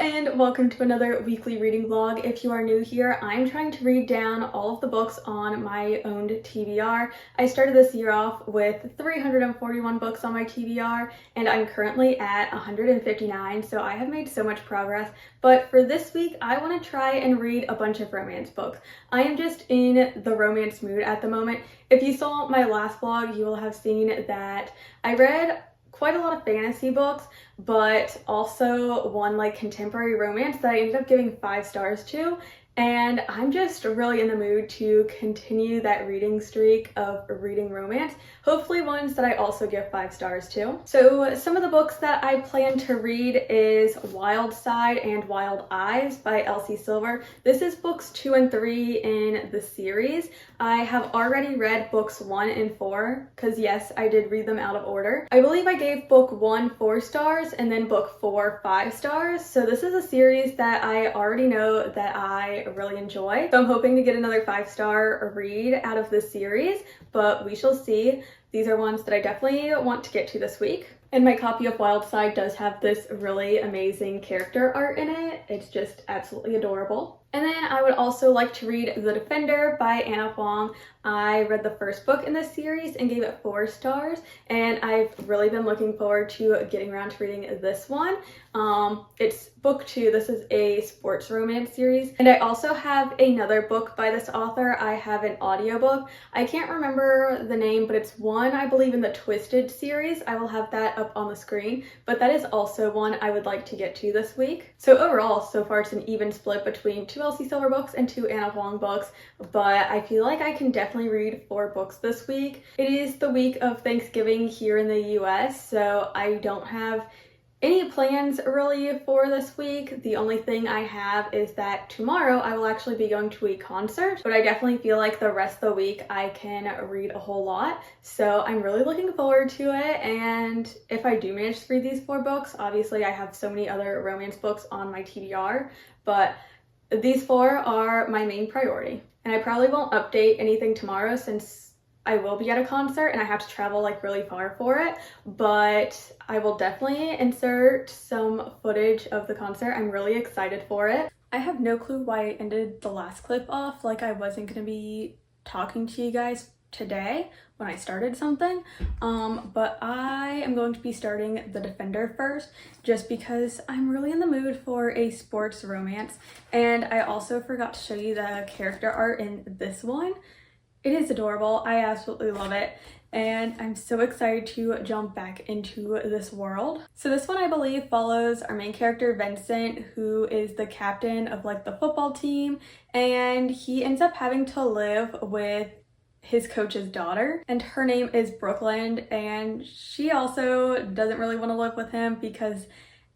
and welcome to another weekly reading vlog. If you are new here, I'm trying to read down all of the books on my owned TBR. I started this year off with 341 books on my TBR, and I'm currently at 159, so I have made so much progress. But for this week, I want to try and read a bunch of romance books. I am just in the romance mood at the moment. If you saw my last vlog, you will have seen that I read quite a lot of fantasy books, but also one like contemporary romance that I ended up giving 5 stars to. And I'm just really in the mood to continue that reading streak of reading romance, hopefully ones that I also give 5 stars to. So some of the books that I plan to read is Wild Side and Wild Eyes by Elsie. This is books 2 and 3 in the series. I have already read books 1 and 4, because yes, I did read them out of order. I believe I gave book 1 4 stars and then book 4 5 stars. So this is a series that I already know that I really enjoy. So I'm hoping to get another 5-star read out of this series, but we shall see. These are ones that I definitely want to get to this week. And my copy of Wild Side does have this really amazing character art in it. It's just absolutely adorable. And then I would also like to read The Defender by Anna Huang. I read the first book in this series and gave it 4 stars, and I've really been looking forward to getting around to reading this one. It's book 2. This is a sports romance series. And I also have another book by this author. I have an audiobook. I can't remember the name, but it's one I believe in the Twisted series. I will have that up on the screen, but that is also one I would like to get to this week. So overall, so far it's an even split between 2 Elsie books and 2 Anna Huang books, but I feel like I can definitely read 4 books this week. It is the week of Thanksgiving here in the US, so I don't have any plans really for this week. The only thing I have is that tomorrow I will actually be going to a concert, but I definitely feel like the rest of the week I can read a whole lot. So I'm really looking forward to it, and if I do manage to read these 4 books, obviously I have so many other romance books on my TBR, but these 4 are my main priority. And I probably won't update anything tomorrow since I will be at a concert and I have to travel like really far for it, but I will definitely insert some footage of the concert. I'm really excited for it. I have no clue why I ended the last clip off like I wasn't going to be talking to you guys today when I started something, but I am going to be starting The Defender first just because I'm really in the mood for a sports romance. And I also forgot to show you the character art in this one. It is adorable. I absolutely love it, and I'm so excited to jump back into this world. So this one I believe follows our main character Vincent, who is the captain of like the football team, and he ends up having to live with his coach's daughter, and her name is Brooklyn, and she also doesn't really want to live with him because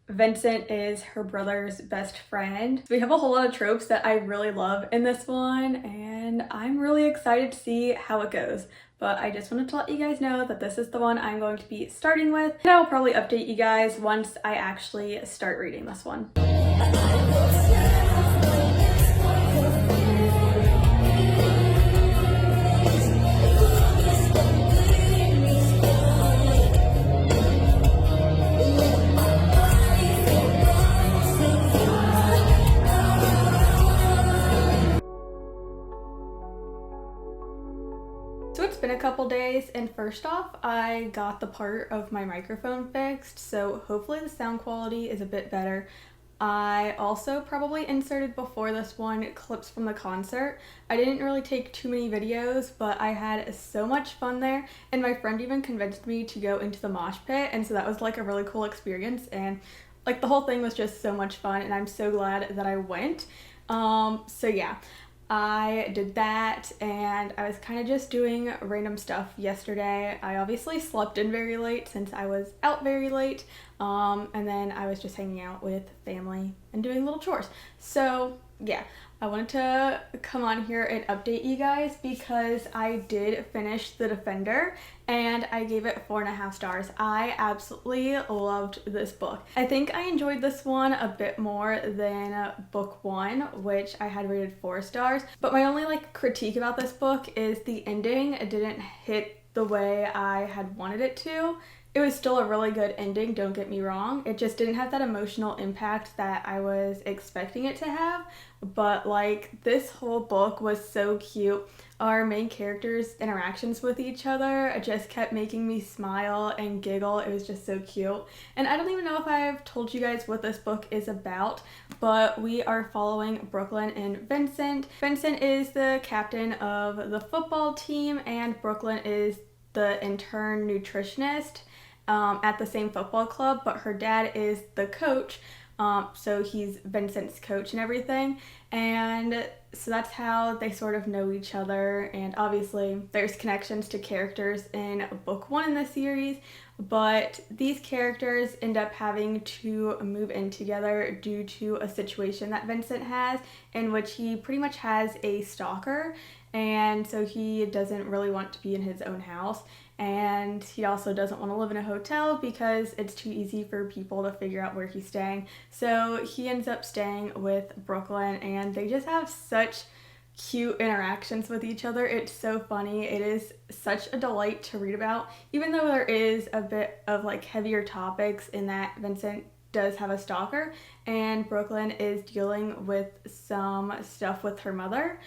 Vincent is her brother's best friend. So we have a whole lot of tropes that I really love in this one, and I'm really excited to see how it goes. But I just wanted to let you guys know that this is the one I'm going to be starting with, and I'll probably update you guys once I actually start reading this one. So it's been a couple days, and first off, I got the part of my microphone fixed, so hopefully the sound quality is a bit better. I also probably inserted before this one clips from the concert. I didn't really take too many videos, but I had so much fun there, and my friend even convinced me to go into the mosh pit, and so that was like a really cool experience, and like the whole thing was just so much fun, and I'm so glad that I went. So yeah. I did that, and I was kind of just doing random stuff yesterday. I obviously slept in very late since I was out very late, and then I was just hanging out with family and doing little chores. So yeah, I wanted to come on here and update you guys because I did finish The Defender and I gave it 4.5 stars. I absolutely loved this book. I think I enjoyed this one a bit more than book 1, which I had rated 4 stars. But my only critique about this book is the ending. It didn't hit the way I had wanted it to. It was still a really good ending, don't get me wrong. It just didn't have that emotional impact that I was expecting it to have. But like, this whole book was so cute. Our main characters' interactions with each other just kept making me smile and giggle. It was just so cute. And I don't even know if I've told you guys what this book is about, but we are following Brooklyn and Vincent. Vincent is the captain of the football team, and Brooklyn is the intern nutritionist at the same football club, but her dad is the coach, so he's Vincent's coach and everything. And so that's how they sort of know each other, and obviously there's connections to characters in book 1 in the series, but these characters end up having to move in together due to a situation that Vincent has, in which he pretty much has a stalker, and so he doesn't really want to be in his own house. And he also doesn't want to live in a hotel because it's too easy for people to figure out where he's staying. So he ends up staying with Brooklyn, and they just have such cute interactions with each other. It's so funny. It is such a delight to read about, even though there is a bit of like heavier topics in that Vincent does have a stalker and Brooklyn is dealing with some stuff with her mother.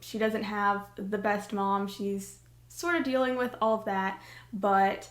She doesn't have the best mom. She's sort of dealing with all of that, but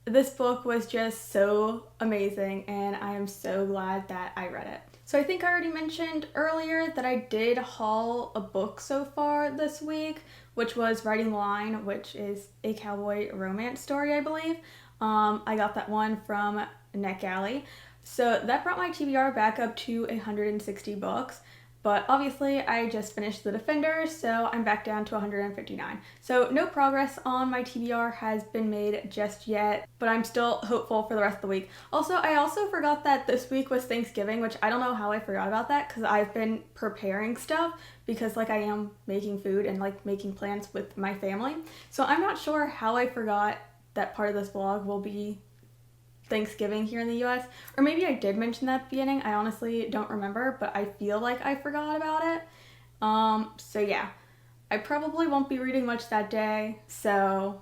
this book was just so amazing, and I am so glad that I read it. So I think I already mentioned earlier that I did haul a book so far this week, which was Riding the Line, which is a cowboy romance story, I believe. I got that one from NetGalley. So that brought my TBR back up to 160 books. But obviously I just finished The Defender, so I'm back down to 159. So no progress on my TBR has been made just yet, but I'm still hopeful for the rest of the week. Also, I also forgot that this week was Thanksgiving, which I don't know how I forgot about that, because I've been preparing stuff, because like I am making food and like making plans with my family. So I'm not sure how I forgot that part of this vlog will be Thanksgiving here in the US, or maybe I did mention that at the beginning. I honestly don't remember, but I feel like I forgot about it. So yeah, I probably won't be reading much that day, so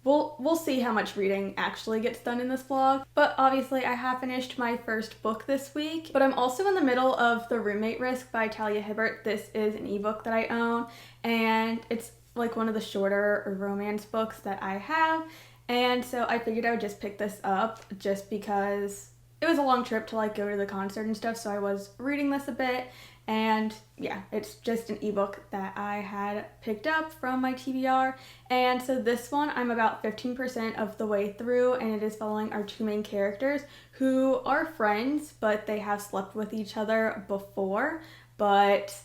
we'll see how much reading actually gets done in this vlog. But obviously I have finished my first book this week, but I'm also in the middle of The Roommate Risk by Talia Hibbert. This is an ebook that I own, and it's like one of the shorter romance books that I have. And so I figured I would just pick this up just because it was a long trip to like go to the concert and stuff, so I was reading this a bit. And yeah, it's just an ebook that I had picked up from my TBR. And so this one I'm about 15% of the way through, and it is following our two main characters who are friends, but they have slept with each other before, but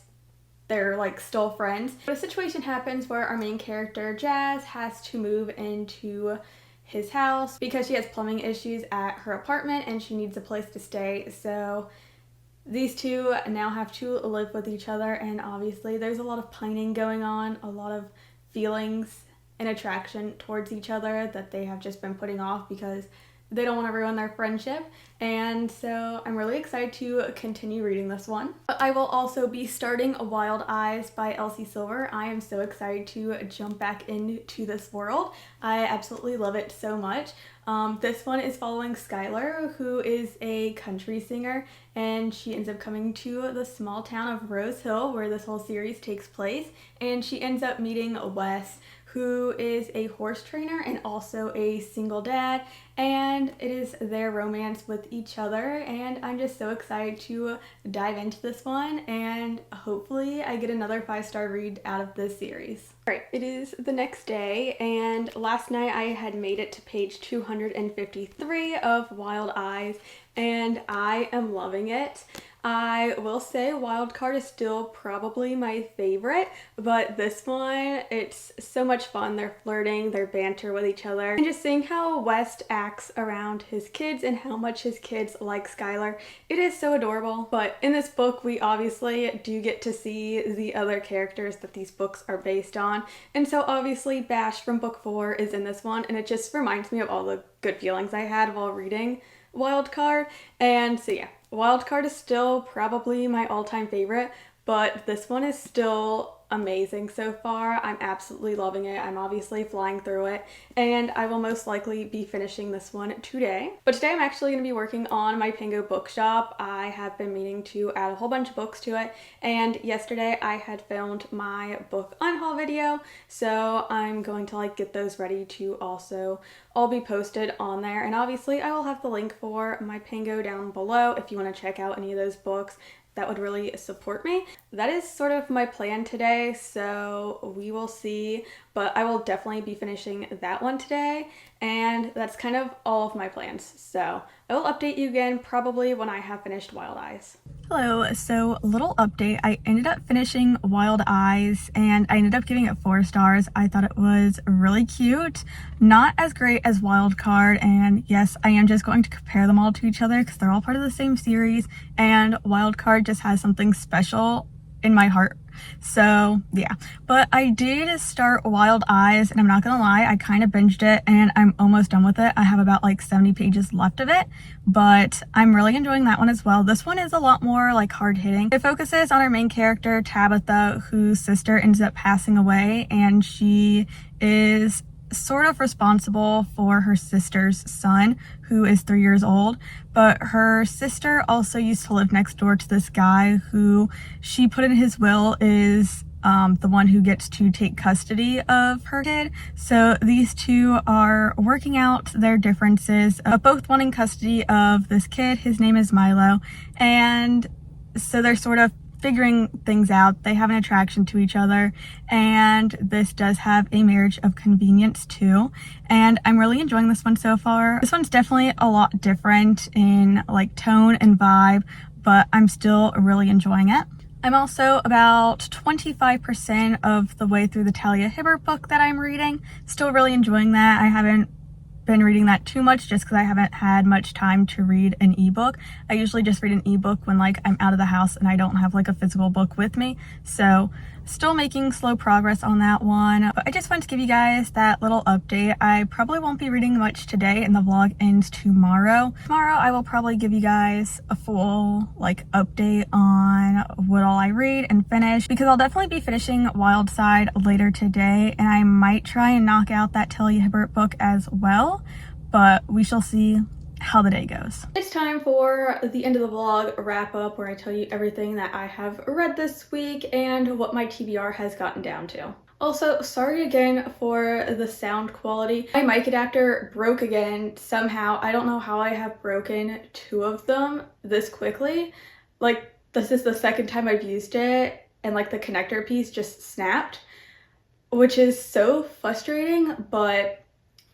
they're like still friends. But a situation happens where our main character, Jazz, has to move into his house because she has plumbing issues at her apartment and she needs a place to stay. So these two now have to live with each other, and obviously there's a lot of pining going on, a lot of feelings and attraction towards each other that they have just been putting off because they don't want to ruin their friendship. And so I'm really excited to continue reading this one. I will also be starting Wild Eyes by Elsie Silver. I am so excited to jump back into this world. I absolutely love it so much. This one is following Skylar, who is a country singer, and she ends up coming to the small town of Rose Hill where this whole series takes place, and she ends up meeting Wes, who is a horse trainer and also a single dad, and it is their romance with each other, and I'm just so excited to dive into this one, and hopefully I get another 5-star read out of this series. Alright, it is the next day, and last night I had made it to page 253 of Wild Eyes, and I am loving it. I will say Wildcard is still probably my favorite, but this one, it's so much fun. They're flirting, they're banter with each other, and just seeing how West acts around his kids and how much his kids like Skylar. It is so adorable. But in this book, we obviously do get to see the other characters that these books are based on. And so obviously Bash from book 4 is in this one, and it just reminds me of all the good feelings I had while reading Wildcard. And so yeah, Wildcard is still probably my all-time favorite, but this one is still amazing so far. I'm absolutely loving it. I'm obviously flying through it, and I will most likely be finishing this one today. But today I'm actually going to be working on my Pango bookshop. I have been meaning to add a whole bunch of books to it, and yesterday I had filmed my book unhaul video, so I'm going to get those ready to also all be posted on there. And obviously I will have the link for my Pango down below if you want to check out any of those books. That would really support me. That is sort of my plan today, so we will see, but I will definitely be finishing that one today, and that's kind of all of my plans. So I will update you again probably when I have finished Wild Eyes. Hello, so little update. I ended up finishing Wild Eyes and I ended up giving it 4 stars. I thought it was really cute, not as great as Wild Card, and yes, I am just going to compare them all to each other because they're all part of the same series, and Wild Card just has something special in my heart. So yeah, but I did start Wild Eyes, and I'm not gonna lie, I kind of binged it and I'm almost done with it. I have about 70 pages left of it, but I'm really enjoying that one as well. This one is a lot more hard-hitting. It focuses on our main character Tabitha, whose sister ends up passing away, and she is sort of responsible for her sister's son, who is 3 years old, but her sister also used to live next door to this guy who she put in his will is the one who gets to take custody of her kid. So these two are working out their differences of both wanting custody of this kid. His name is Milo, and so they're sort of figuring things out. They have an attraction to each other, and this does have a marriage of convenience too, and I'm really enjoying this one so far. This one's definitely a lot different in tone and vibe, but I'm still really enjoying it. I'm also about 25% of the way through the Talia Hibbert book that I'm reading. Still really enjoying that. I haven't been reading that too much just because I haven't had much time to read an ebook. I usually just read an ebook when I'm out of the house and I don't have a physical book with me. So still making slow progress on that one. But I just wanted to give you guys that little update. I probably won't be reading much today and the vlog ends tomorrow. Tomorrow I will probably give you guys a full update on what all I read and finish, because I'll definitely be finishing Wild Side later today, and I might try and knock out that Talia Hibbert book as well, but we shall see how the day goes. It's time for the end of the vlog wrap up, where I tell you everything that I have read this week and what my TBR has gotten down to. Also, sorry again for the sound quality. My mic adapter broke again somehow. I don't know how I have broken 2 of them this quickly. This is the second time I've used it, and the connector piece just snapped, which is so frustrating, but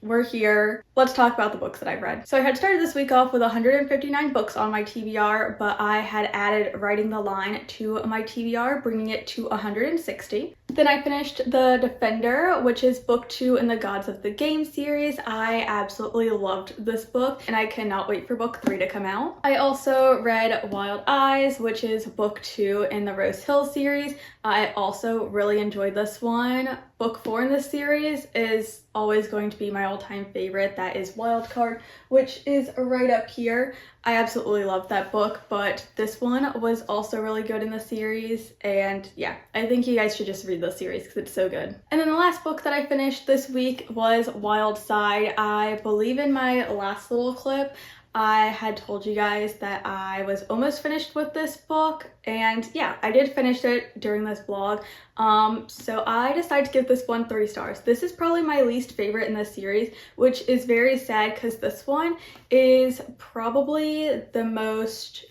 we're here. Let's talk about the books that I've read. So I had started this week off with 159 books on my TBR, but I had added Writing the Line to my TBR, bringing it to 160. Then I finished The Defender, which is book 2 in the Gods of the Game series. I absolutely loved this book, and I cannot wait for book 3 to come out. I also read Wild Eyes, which is book 2 in the Rose Hill series. I also really enjoyed this one. Book 4 in this series is always going to be my all-time favorite. That is Wild Card, which is right up here. I absolutely loved that book, but this one was also really good in the series, and yeah, I think you guys should just read the series because it's so good. And then the last book that I finished this week was Wild Side. I believe in my last little clip I had told you guys that I was almost finished with this book, and yeah, I did finish it during this vlog. So I decided to give this one 3 stars. This is probably my least favorite in this series, which is very sad because this one is probably the most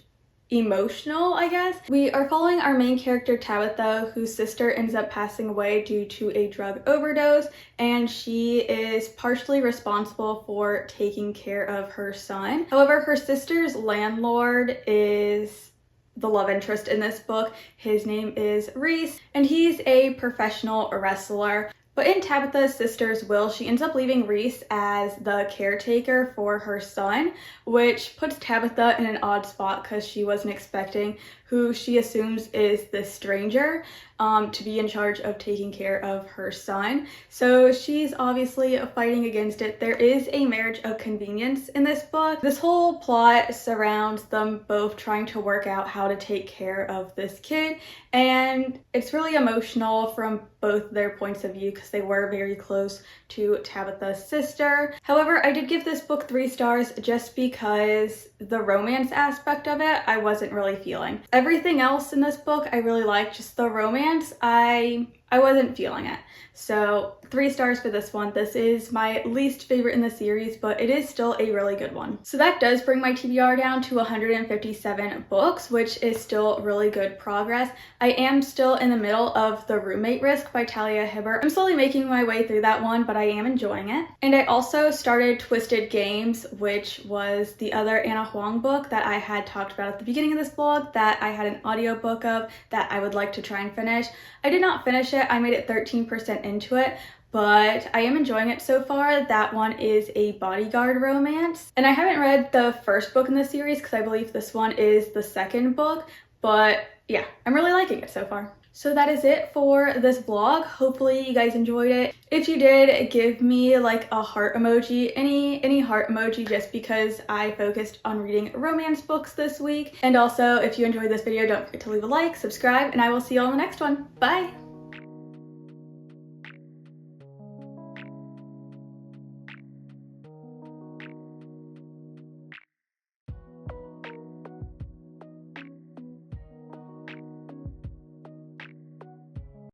emotional, I guess. We are following our main character Tabitha, whose sister ends up passing away due to a drug overdose, and she is partially responsible for taking care of her son. However, her sister's landlord is the love interest in this book. His name is Reese, and he's a professional wrestler. But in Tabitha's sister's will, she ends up leaving Reese as the caretaker for her son, which puts Tabitha in an odd spot because she wasn't expecting who she assumes is this stranger to be in charge of taking care of her son. So she's obviously fighting against it. There is a marriage of convenience in this book. This whole plot surrounds them both trying to work out how to take care of this kid, and it's really emotional from both their points of view because they were very close to Tabitha's sister. However, I did give this book 3 stars just because the romance aspect of it I wasn't really feeling. Everything else in this book I really liked, just the romance I wasn't feeling it. So 3 stars for this one. This is my least favorite in the series, but it is still a really good one. So that does bring my TBR down to 157 books, which is still really good progress. I am still in the middle of The Roommate Risk by Talia Hibbert. I'm slowly making my way through that one, but I am enjoying it. And I also started Twisted Games, which was the other Anna Huang book that I had talked about at the beginning of this vlog that I had an audiobook of that I would like to try and finish. I did not finish it. I made it 13% into it, but I am enjoying it so far. That one is a bodyguard romance. And I haven't read the first book in the series because I believe this one is the second book, but yeah, I'm really liking it so far. So that is it for this vlog. Hopefully you guys enjoyed it. If you did, give me like a heart emoji, any heart emoji, just because I focused on reading romance books this week. And also, if you enjoyed this video, don't forget to leave a like, subscribe, and I will see you all in the next one. Bye!